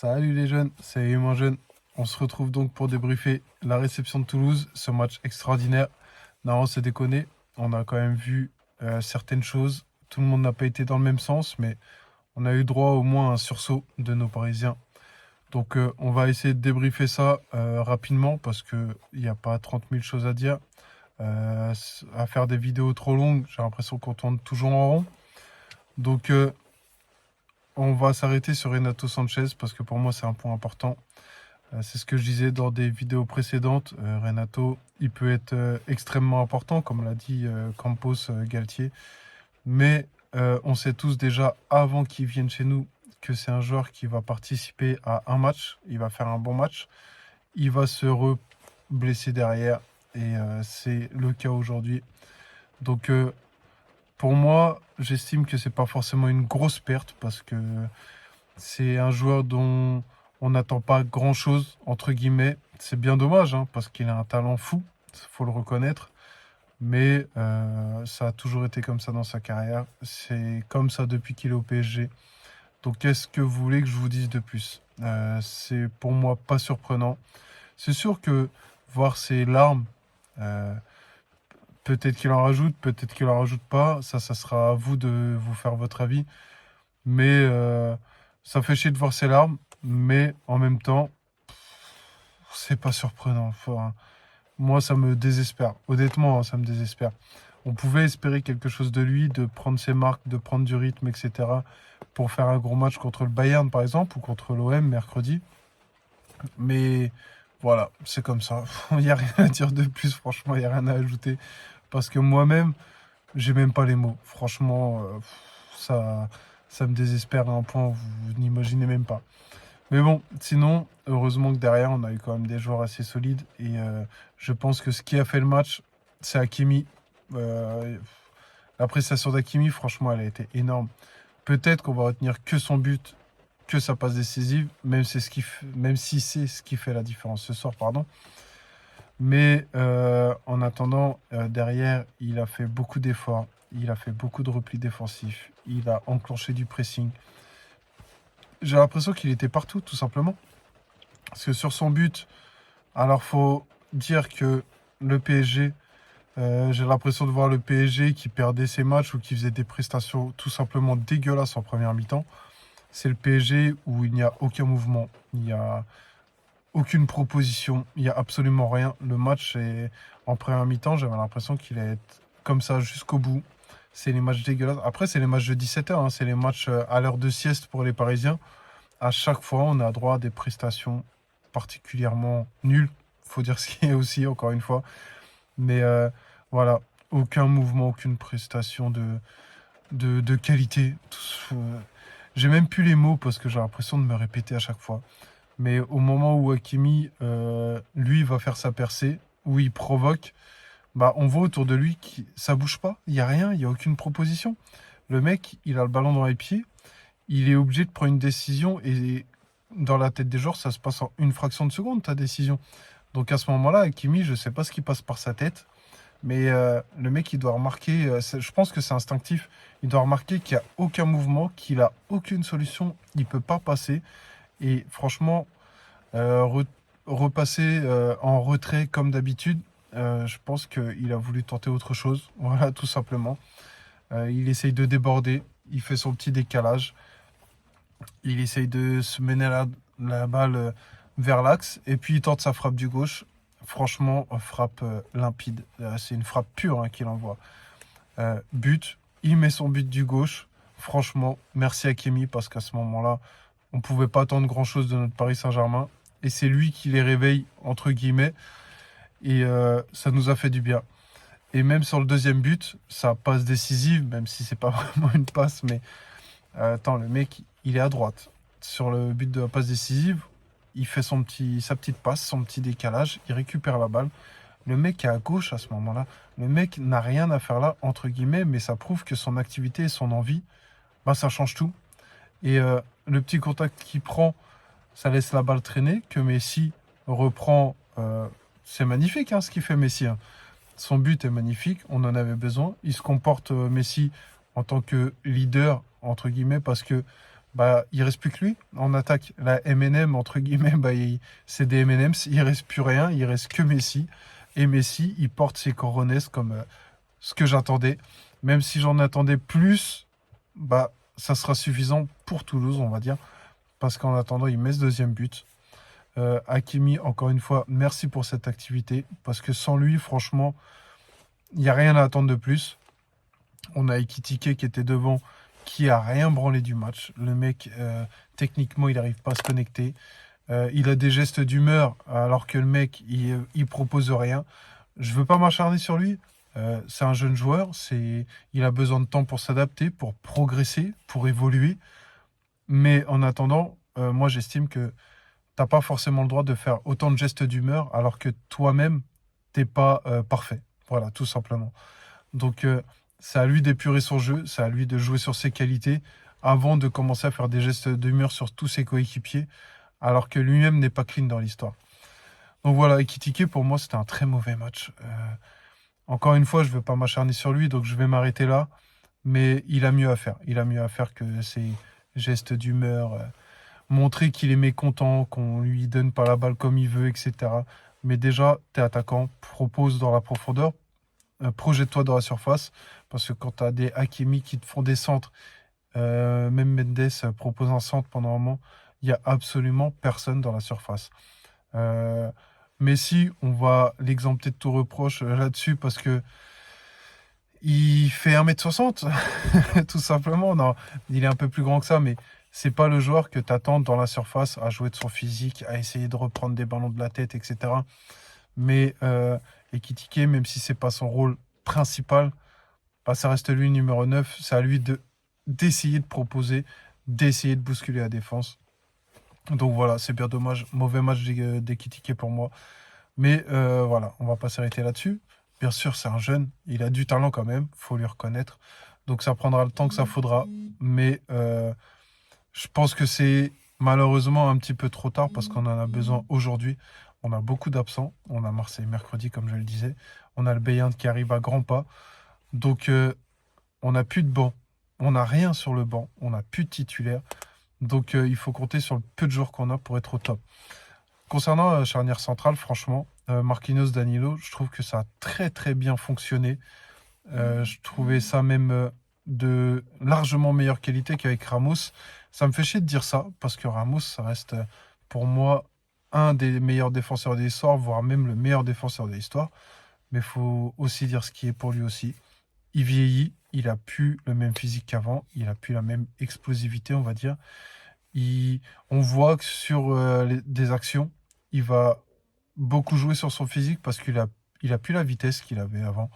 Salut les jeunes, c'est Eman Jeune. On se retrouve donc pour débriefer la réception de Toulouse, ce match extraordinaire. Non, c'est déconné, on a quand même vu certaines choses. Tout le monde n'a pas été dans le même sens, mais on a eu droit au moins à un sursaut de nos Parisiens. Donc on va essayer de débriefer ça rapidement parce qu'il n'y a pas 30 000 choses à dire. À faire des vidéos trop longues, j'ai l'impression qu'on tourne toujours en rond. Donc on va s'arrêter sur Renato Sanchez parce que pour moi c'est un point important. C'est ce que je disais dans des vidéos précédentes. Renato, il peut être extrêmement important, comme l'a dit Campos Galtier. Mais on sait tous déjà, avant qu'il vienne chez nous, que c'est un joueur qui va participer à un match. Il va faire un bon match. Il va se blesser derrière. Et c'est le cas aujourd'hui. Donc pour moi, j'estime que c'est pas forcément une grosse perte parce que c'est un joueur dont on n'attend pas grand-chose, entre guillemets. C'est bien dommage, hein, parce qu'il a un talent fou, il faut le reconnaître. Mais ça a toujours été comme ça dans sa carrière. C'est comme ça depuis qu'il est au PSG. Donc qu'est-ce que vous voulez que je vous dise de plus? C'est pour moi pas surprenant. C'est sûr que voir ses larmes, euh, peut-être qu'il en rajoute, peut-être qu'il en rajoute pas. Ça sera à vous de vous faire votre avis. Mais ça fait chier de voir ses larmes. Mais en même temps, c'est pas surprenant. Enfin, moi, ça me désespère. Honnêtement, hein, ça me désespère. On pouvait espérer quelque chose de lui, de prendre ses marques, de prendre du rythme, etc. pour faire un gros match contre le Bayern, par exemple, ou contre l'OM mercredi. Mais voilà, c'est comme ça. Il n'y a rien à dire de plus, franchement, il n'y a rien à ajouter. Parce que moi-même, j'ai même pas les mots. Franchement, ça, ça me désespère à un point où vous n'imaginez même pas. Mais bon, sinon, heureusement que derrière, on a eu quand même des joueurs assez solides. Et je pense que ce qui a fait le match, c'est Hakimi. Euh, la prestation d'Hakimi, franchement, elle a été énorme. Peut-être qu'on va retenir que son but, que sa passe décisive, même si c'est ce qui fait la différence ce soir, pardon. Mais en attendant, derrière, il a fait beaucoup d'efforts. Il a fait beaucoup de replis défensifs. Il a enclenché du pressing. J'ai l'impression qu'il était partout, tout simplement. Parce que sur son but, alors faut dire que le PSG, j'ai l'impression de voir le PSG qui perdait ses matchs ou qui faisait des prestations tout simplement dégueulasses en première mi-temps. C'est le PSG où il n'y a aucun mouvement, il n'y a aucune proposition, il n'y a absolument rien. Le match est en première mi-temps, j'avais l'impression qu'il allait être comme ça jusqu'au bout. C'est les matchs dégueulasses. Après, c'est les matchs de 17h, hein, c'est les matchs à l'heure de sieste pour les Parisiens. À chaque fois, on a droit à des prestations particulièrement nulles. Faut dire ce qui est aussi, encore une fois. Mais voilà, aucun mouvement, aucune prestation de qualité. J'ai même plus les mots parce que j'ai l'impression de me répéter à chaque fois. Mais au moment où Hakimi, lui, va faire sa percée, où il provoque, bah, on voit autour de lui que ça bouge pas. Il n'y a rien, il n'y a aucune proposition. Le mec, il a le ballon dans les pieds. Il est obligé de prendre une décision et dans la tête des joueurs, ça se passe en une fraction de seconde, ta décision. Donc à ce moment-là, Hakimi, je ne sais pas ce qui passe par sa tête, mais le mec, il doit remarquer, je pense que c'est instinctif, il doit remarquer qu'il n'y a aucun mouvement, qu'il a aucune solution, il ne peut pas passer. Et franchement, repasser en retrait comme d'habitude, je pense qu'il a voulu tenter autre chose, voilà, tout simplement. Il essaye de déborder, il fait son petit décalage. Il essaye de se mener la balle vers l'axe et puis il tente sa frappe du gauche. Franchement, frappe limpide. C'est une frappe pure hein, qu'il envoie. But, il met son but du gauche. Franchement, merci à Kémy parce qu'à ce moment-là, on ne pouvait pas attendre grand-chose de notre Paris Saint-Germain. Et c'est lui qui les réveille, entre guillemets. Et ça nous a fait du bien. Et même sur le deuxième but, sa passe décisive, même si c'est pas vraiment une passe, mais attends, le mec, il est à droite. Sur le but de la passe décisive, il fait sa petite passe, son petit décalage, il récupère la balle. Le mec est à gauche à ce moment-là. Le mec n'a rien à faire là, entre guillemets, mais ça prouve que son activité et son envie, bah, ça change tout. Et le petit contact qu'il prend, ça laisse la balle traîner, que Messi reprend. C'est magnifique hein, ce qu'il fait Messi. Hein. Son but est magnifique, on en avait besoin. Il se comporte, Messi, en tant que leader, entre guillemets, parce que bah, il reste plus que lui en attaque. La M&M, entre guillemets, bah, c'est des M&M's, il reste plus rien, il reste que Messi. Et Messi, il porte ses coronets comme ce que j'attendais. Même si j'en attendais plus, bah, ça sera suffisant pour Toulouse, on va dire. Parce qu'en attendant, il met ce deuxième but. Hakimi, encore une fois, merci pour cette activité. Parce que sans lui, franchement, il n'y a rien à attendre de plus. On a Ekitike qui était devant, qui a rien branlé du match. Le mec, techniquement, il n'arrive pas à se connecter. Il a des gestes d'humeur, alors que le mec, il propose rien. Je veux pas m'acharner sur lui. C'est un jeune joueur. Il a besoin de temps pour s'adapter, pour progresser, pour évoluer. Mais en attendant, moi, j'estime que t'as pas forcément le droit de faire autant de gestes d'humeur, alors que toi-même, t'es pas parfait. Voilà, tout simplement. Donc, c'est à lui d'épurer son jeu, c'est à lui de jouer sur ses qualités avant de commencer à faire des gestes d'humeur sur tous ses coéquipiers, alors que lui-même n'est pas clean dans l'histoire. Donc voilà, Ekitike, pour moi, c'était un très mauvais match. Encore une fois, je ne veux pas m'acharner sur lui, donc je vais m'arrêter là. Mais il a mieux à faire. Il a mieux à faire que ces gestes d'humeur, montrer qu'il est mécontent, qu'on lui donne pas la balle comme il veut, etc. Mais déjà, t'es attaquant, propose dans la profondeur, projette-toi dans la surface, parce que quand tu as des Hakimi qui te font des centres, même Mendes propose un centre pendant un moment, il n'y a absolument personne dans la surface. Euh, Messi, on va l'exempter de tout reproche là-dessus parce que il fait 1m60, tout simplement. Non, il est un peu plus grand que ça, mais c'est pas le joueur que tu attends dans la surface à jouer de son physique, à essayer de reprendre des ballons de la tête, etc. Mais Ekitike, même si c'est pas son rôle principal, bah, ça reste lui numéro 9. C'est à lui d'essayer de proposer, d'essayer de bousculer la défense. Donc voilà, c'est bien dommage. Mauvais match d'Ekitike pour moi. Mais voilà, on va pas s'arrêter là-dessus. Bien sûr, c'est un jeune, il a du talent quand même, faut lui reconnaître. Donc ça prendra le temps que ça faudra. Mais je pense que c'est malheureusement un petit peu trop tard parce qu'on en a besoin aujourd'hui. On a beaucoup d'absents. On a Marseille mercredi, comme je le disais. On a le Bayern qui arrive à grands pas. Donc on n'a plus de banc. On n'a rien sur le banc. On n'a plus de titulaire. Donc il faut compter sur le peu de joueurs qu'on a pour être au top. Concernant la charnière centrale, franchement, Marquinhos, Danilo, je trouve que ça a très très bien fonctionné. Je trouvais ça même de largement meilleure qualité qu'avec Ramos. Ça me fait chier de dire ça, parce que Ramos, ça reste pour moi un des meilleurs défenseurs de l'histoire, voire même le meilleur défenseur de l'histoire. Mais il faut aussi dire ce qui est pour lui aussi. Il vieillit, il a plus le même physique qu'avant, il a plus la même explosivité, on va dire. Il- on voit que sur des actions, il va beaucoup jouer sur son physique parce il a plus la vitesse qu'il avait avant.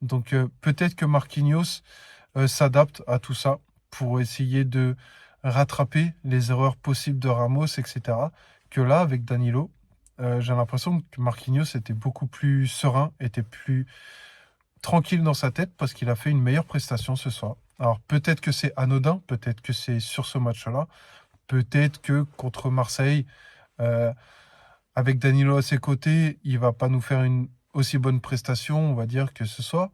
Donc peut-être que Marquinhos s'adapte à tout ça pour essayer de rattraper les erreurs possibles de Ramos, etc. Que là, avec Danilo, j'ai l'impression que Marquinhos était beaucoup plus serein, était plus tranquille dans sa tête parce qu'il a fait une meilleure prestation ce soir. Alors peut-être que c'est anodin, peut-être que c'est sur ce match-là, peut-être que contre Marseille, euh, avec Danilo à ses côtés, il va pas nous faire une aussi bonne prestation, on va dire, que ce soir.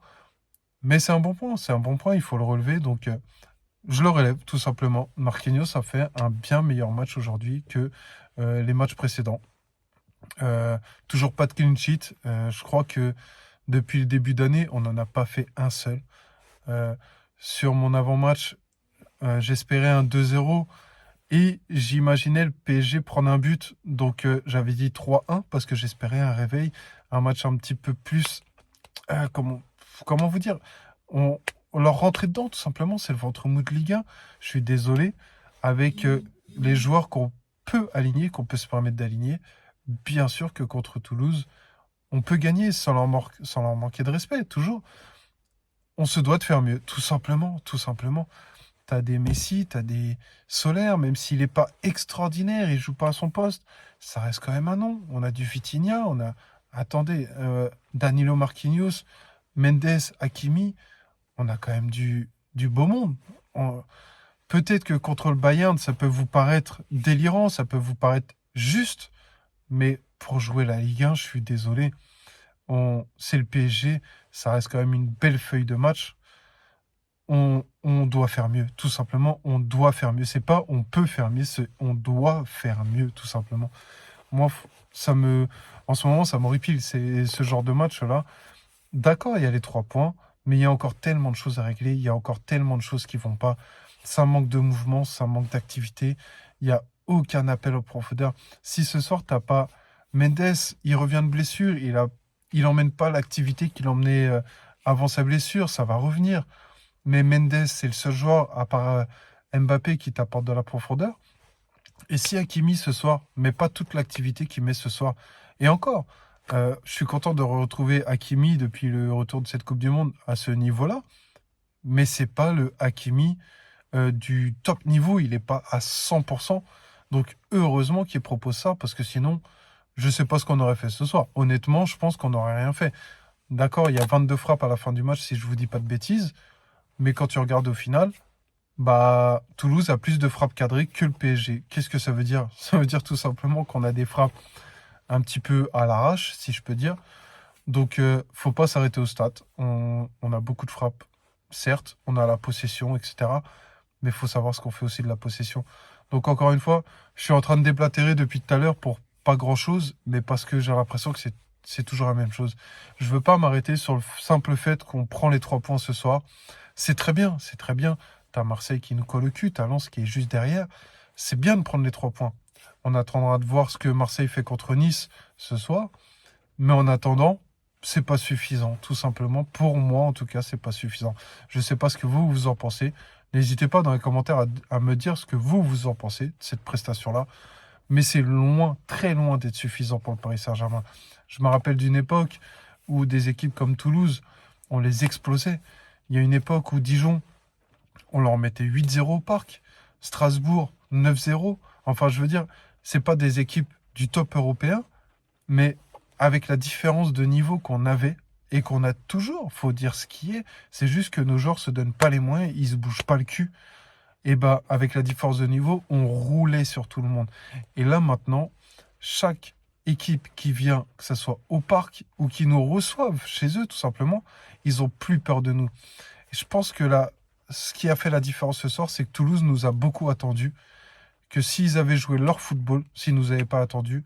Mais c'est un bon point, il faut le relever. Donc, je le relève tout simplement. Marquinhos a fait un bien meilleur match aujourd'hui que les matchs précédents. Toujours pas de clean sheet. Je crois que depuis le début d'année, on n'en a pas fait un seul. Euh, sur mon avant-match, j'espérais un 2-0 et j'imaginais le PSG prendre un but. Donc, j'avais dit 3-1 parce que j'espérais un réveil, un match un petit peu plus. Comment vous dire? On, on leur rentrait dedans, tout simplement. C'est le ventre mou de Ligue 1. Je suis désolé. Avec les joueurs qu'on peut aligner, qu'on peut se permettre d'aligner, bien sûr que contre Toulouse, on peut gagner sans leur manquer de respect, toujours. On se doit de faire mieux, tout simplement, tout simplement. T'as des Messi, t'as des Solaire, même s'il n'est pas extraordinaire, il joue pas à son poste, ça reste quand même un nom. On a du Vitinha, on a, attendez, Danilo Marquinhos, Mendes, Hakimi, on a quand même du beau monde. On- Peut-être que contre le Bayern, ça peut vous paraître délirant, ça peut vous paraître juste, mais pour jouer la Ligue 1, je suis désolé. C'est le PSG, ça reste quand même une belle feuille de match. on doit faire mieux, tout simplement. On doit faire mieux. C'est pas on peut faire mieux, c'est on doit faire mieux, tout simplement. Moi, en ce moment, ça m'horripile. C'est ce genre de match-là. D'accord, il y a les 3 points, mais il y a encore tellement de choses à régler. Il y a encore tellement de choses qui vont pas. Ça manque de mouvement, ça manque d'activité. Il n'y a aucun appel au profondeur. Si ce soir, t'as pas Mendes, il revient de blessure, il emmène pas l'activité qu'il emmenait avant sa blessure, ça va revenir. Mais Mendes, c'est le seul joueur, à part Mbappé, qui t'apporte de la profondeur. Et si Hakimi ce soir met pas toute l'activité qu'il met ce soir, et encore, je suis content de retrouver Hakimi depuis le retour de cette Coupe du Monde à ce niveau-là, mais c'est pas le Hakimi du top niveau, il n'est pas à 100%. Donc heureusement qu'il propose ça, parce que sinon, je sais pas ce qu'on aurait fait ce soir. Honnêtement, je pense qu'on n'aurait rien fait. D'accord, il y a 22 frappes à la fin du match, si je vous dis pas de bêtises, mais quand tu regardes au final, bah, Toulouse a plus de frappes cadrées que le PSG. Qu'est-ce que ça veut dire? Ça veut dire tout simplement qu'on a des frappes un petit peu à l'arrache, si je peux dire. Donc, faut pas s'arrêter au stats. On a beaucoup de frappes, certes, on a la possession, etc. Mais il faut savoir ce qu'on fait aussi de la possession. Donc, encore une fois, je suis en train de déblatérer depuis tout à l'heure pour pas grand-chose, mais parce que j'ai l'impression que c'est toujours la même chose. Je veux pas m'arrêter sur le simple fait qu'on prend les 3 points ce soir. C'est très bien, c'est très bien. T'as Marseille qui nous colle au cul, t'as Lens qui est juste derrière. C'est bien de prendre les 3 points. On attendra de voir ce que Marseille fait contre Nice ce soir. Mais en attendant, c'est pas suffisant, tout simplement. Pour moi, en tout cas, c'est pas suffisant. Je sais pas ce que vous en pensez. N'hésitez pas dans les commentaires à me dire ce que vous en pensez de cette prestation-là. Mais c'est loin, très loin d'être suffisant pour le Paris Saint-Germain. Je me rappelle d'une époque où des équipes comme Toulouse, on les explosait. Il y a une époque où Dijon, on leur mettait 8-0 au parc. Strasbourg, 9-0. Enfin, je veux dire, c'est pas des équipes du top européen, mais avec la différence de niveau qu'on avait et qu'on a toujours, faut dire ce qui est, c'est juste que nos joueurs se donnent pas les moyens, ils se bougent pas le cul. Et bah, avec la différence de niveau, on roulait sur tout le monde. Et là, maintenant, chaque équipe qui vient, que ce soit au parc ou qui nous reçoivent chez eux, tout simplement, ils ont plus peur de nous. Et je pense que là, ce qui a fait la différence ce soir, c'est que Toulouse nous a beaucoup attendu, que s'ils avaient joué leur football, s'ils nous avaient pas attendu,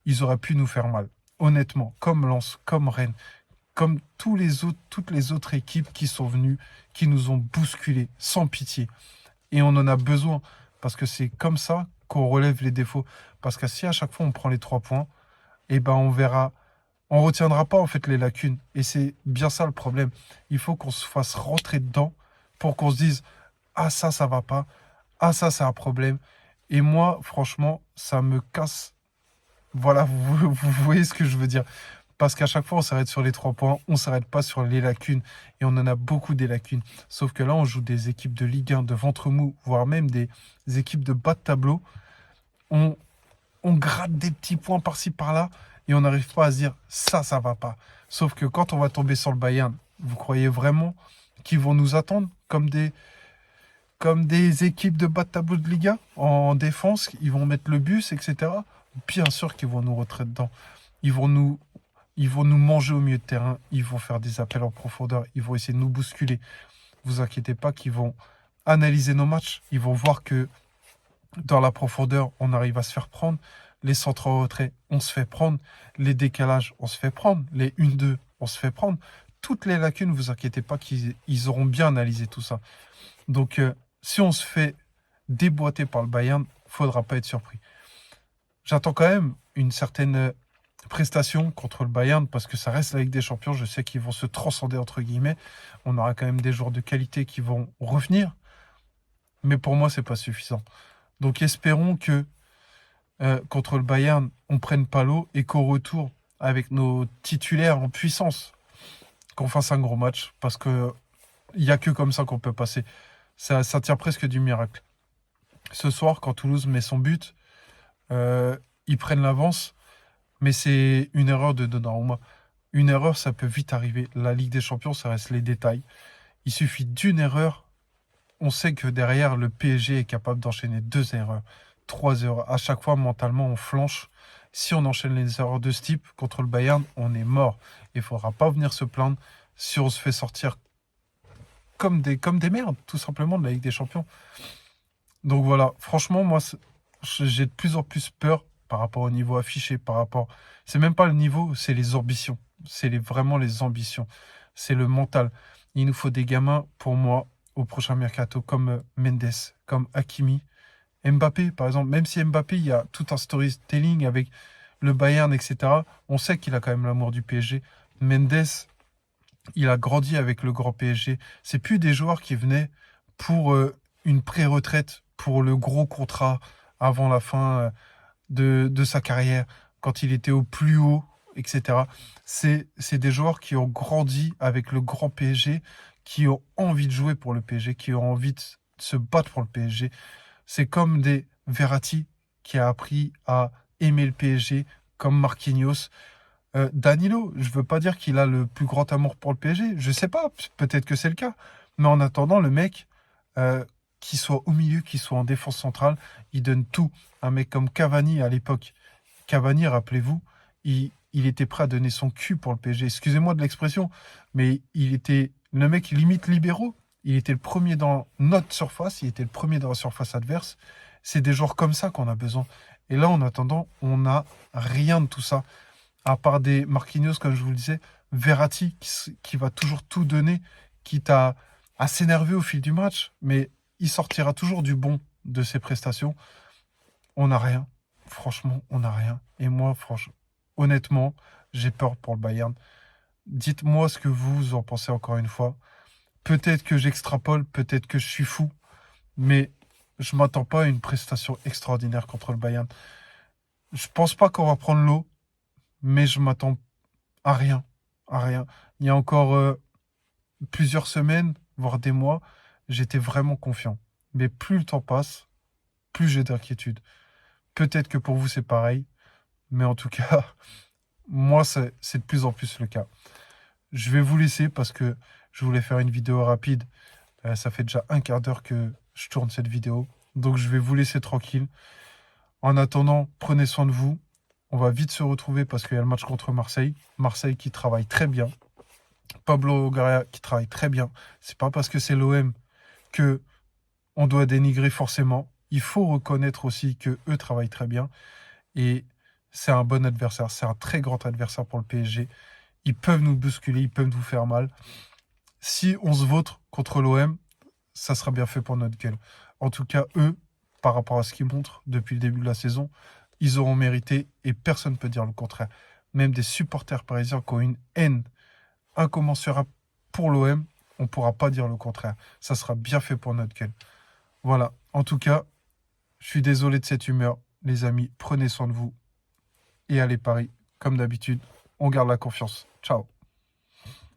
ils auraient pu nous faire mal. Honnêtement, comme Lens, comme Rennes, comme toutes les autres équipes qui sont venues, qui nous ont bousculés, sans pitié. Et on en a besoin, parce que c'est comme ça qu'on relève les défauts. Parce que si à chaque fois on prend les 3 points, eh ben on verra, on retiendra pas en fait les lacunes. Et c'est bien ça le problème. Il faut qu'on se fasse rentrer dedans pour qu'on se dise, ah ça va pas, ah ça c'est un problème. Et moi, franchement, ça me casse. Voilà, vous voyez ce que je veux dire. Parce qu'à chaque fois, on s'arrête sur les 3 points, on s'arrête pas sur les lacunes. Et on en a beaucoup des lacunes. Sauf que là, on joue des équipes de Ligue 1, de ventre mou, voire même des équipes de bas de tableau. On, on gratte des petits points par-ci, par-là. Et on n'arrive pas à se dire, ça va pas. Sauf que quand on va tomber sur le Bayern, vous croyez vraiment qu'ils vont nous attendre comme des équipes de bas de tableau de Ligue 1 en défense, ils vont mettre le bus, etc. Bien sûr qu'ils vont nous rentrer dedans. Ils vont nous, ils vont nous manger au milieu de terrain. Ils vont faire des appels en profondeur. Ils vont essayer de nous bousculer. Vous inquiétez pas qu'ils vont analyser nos matchs. Ils vont voir que dans la profondeur, on arrive à se faire prendre. Les centres en retrait, on se fait prendre. Les décalages, on se fait prendre. Les 1-2, on se fait prendre. Toutes les lacunes, vous inquiétez pas qu'ils auront bien analysé tout ça. Donc, si on se fait déboîter par le Bayern, faudra pas être surpris. J'attends quand même une certaine prestation contre le Bayern parce que ça reste la Ligue des Champions. Je sais qu'ils vont se transcender entre guillemets. On aura quand même des joueurs de qualité qui vont revenir. Mais pour moi, c'est pas suffisant. Donc espérons que contre le Bayern, on prenne pas l'eau et qu'au retour, avec nos titulaires en puissance, qu'on fasse un gros match parce que il n'y a que comme ça qu'on peut passer. Ça tient presque du miracle. Ce soir, quand Toulouse met son but, ils prennent l'avance, mais c'est une erreur de Donnarumma. Une erreur, ça peut vite arriver. La Ligue des Champions, ça reste les détails. Il suffit d'une erreur. On sait que derrière, le PSG est capable d'enchaîner 2 erreurs, 3 erreurs. À chaque fois, mentalement, on flanche. Si on enchaîne les erreurs de ce type contre le Bayern, on est mort. Il ne faudra pas venir se plaindre si on se fait sortir comme des merdes, tout simplement, de la Ligue des Champions. Donc voilà, franchement, moi, j'ai de plus en plus peur par rapport au niveau affiché, par rapport. C'est même pas le niveau, c'est les ambitions. Vraiment les ambitions. C'est le mental. Il nous faut des gamins, pour moi, au prochain mercato, comme Mendes, comme Hakimi, Mbappé, par exemple. Même si Mbappé, il y a tout un storytelling avec le Bayern, etc. On sait qu'il a quand même l'amour du PSG. Mendes, il a grandi avec le grand PSG. C'est plus des joueurs qui venaient pour une pré-retraite, pour le gros contrat avant la fin de sa carrière, quand il était au plus haut, etc. C'est des joueurs qui ont grandi avec le grand PSG, qui ont envie de jouer pour le PSG, qui ont envie de se battre pour le PSG. C'est comme des Verratti qui a appris à aimer le PSG, comme Marquinhos. Danilo, je veux pas dire qu'il a le plus grand amour pour le PSG. Je sais pas, peut-être que c'est le cas. Mais en attendant, le mec, euh, qu'il soit au milieu, qu'il soit en défense centrale, il donne tout. Un mec comme Cavani à l'époque. Cavani, rappelez-vous, il était prêt à donner son cul pour le PSG. Excusez-moi de l'expression, mais il était le mec limite libéraux. Il était le premier dans notre surface, il était le premier dans la surface adverse. C'est des joueurs comme ça qu'on a besoin. Et là, en attendant, on n'a rien de tout ça à part des Marquinhos, comme je vous le disais, Verratti qui va toujours tout donner, quitte à s'énerver au fil du match, mais il sortira toujours du bon de ses prestations. On n'a rien. Franchement, on n'a rien. Et moi, franchement, honnêtement, j'ai peur pour le Bayern. Dites-moi ce que vous en pensez encore une fois. Peut-être que j'extrapole, peut-être que je suis fou, mais je m'attends pas à une prestation extraordinaire contre le Bayern. Je pense pas qu'on va prendre l'eau, mais je m'attends à rien. À rien. Il y a encore plusieurs semaines, voire des mois, j'étais vraiment confiant. Mais plus le temps passe, plus j'ai d'inquiétude. Peut-être que pour vous c'est pareil, mais en tout cas, moi c'est de plus en plus le cas. Je vais vous laisser parce que je voulais faire une vidéo rapide. Ça fait déjà un quart d'heure que je tourne cette vidéo. Donc je vais vous laisser tranquille. En attendant, prenez soin de vous. On va vite se retrouver parce qu'il y a le match contre Marseille. Marseille qui travaille très bien. Pablo Garia qui travaille très bien. C'est pas parce que c'est l'OM que on doit dénigrer forcément. Il faut reconnaître aussi que eux travaillent très bien et c'est un bon adversaire. C'est un très grand adversaire pour le PSG. Ils peuvent nous bousculer, ils peuvent nous faire mal. Si on se vautre contre l'OM, ça sera bien fait pour notre gueule. En tout cas, eux, par rapport à ce qu'ils montrent depuis le début de la saison, ils auront mérité et personne ne peut dire le contraire. Même des supporters parisiens qui ont une haine incommensurable pour l'OM, on ne pourra pas dire le contraire. Ça sera bien fait pour notre gueule. Voilà. En tout cas, je suis désolé de cette humeur. Les amis, prenez soin de vous et allez Paris. Comme d'habitude, on garde la confiance. Ciao.